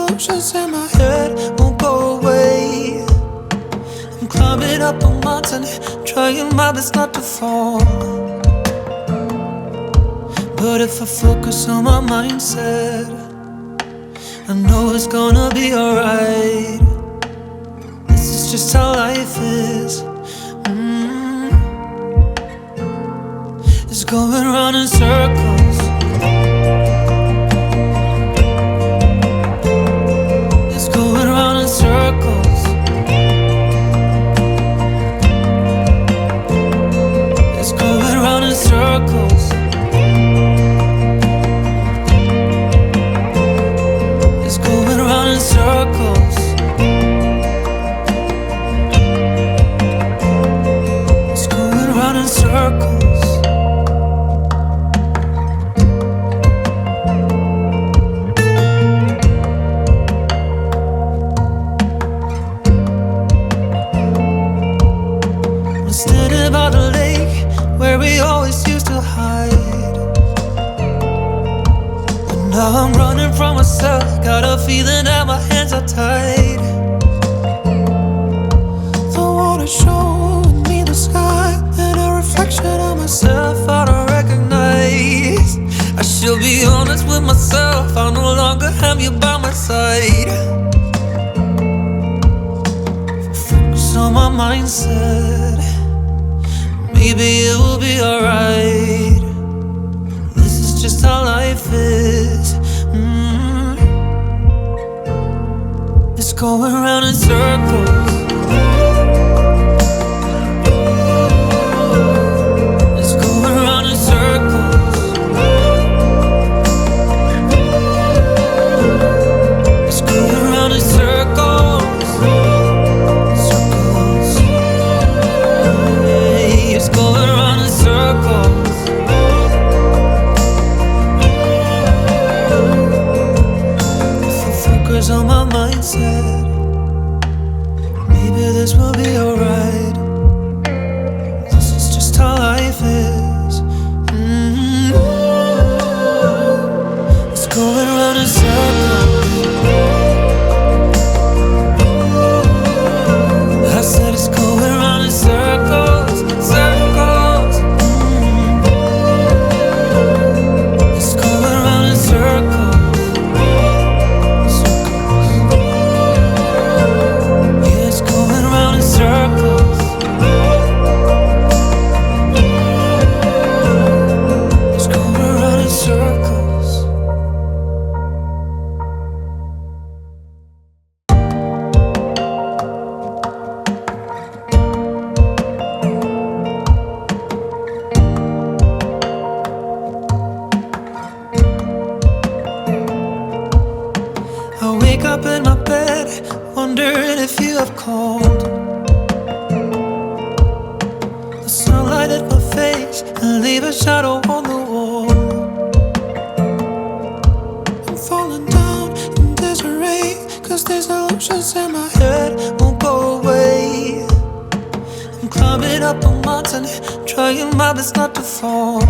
illusions in my head won't go away. I'm climbing up a mountain, trying my best not to fall. But if I focus on my mindset, I know it's gonna be alright. This is just how life is. It's going round in circles. It's going round in circles. It's going round in circles. It's going round in circles. It's going round in circles. Standing by the lake where we always used to hide, but now I'm running from myself. Got a feeling that my hands are tied. The water showing me the sky and a reflection of myself I don't recognize. I should be honest with myself, I no longer have you by my side. Focus on my mindset, maybe it will be alright. This is just how life is. It's going round in circles. It's going round in circles. It's going round in circles. It's going round in circles. If I focus on my mindset, maybe this will be alright. This is just how life is. It's going round in circles. I said it's going round in circles. Circles. It's going round in circles. Circles. Yeah, it's going round in circles. It's going round in circles. I wake up in my bed, wondering if you have called. The sunlight hit my face and leave a shadow on the wall. I'm falling down in disarray, 'cause these illusions in my head won't go away. I'm climbing up a mountain, trying my best not to fall.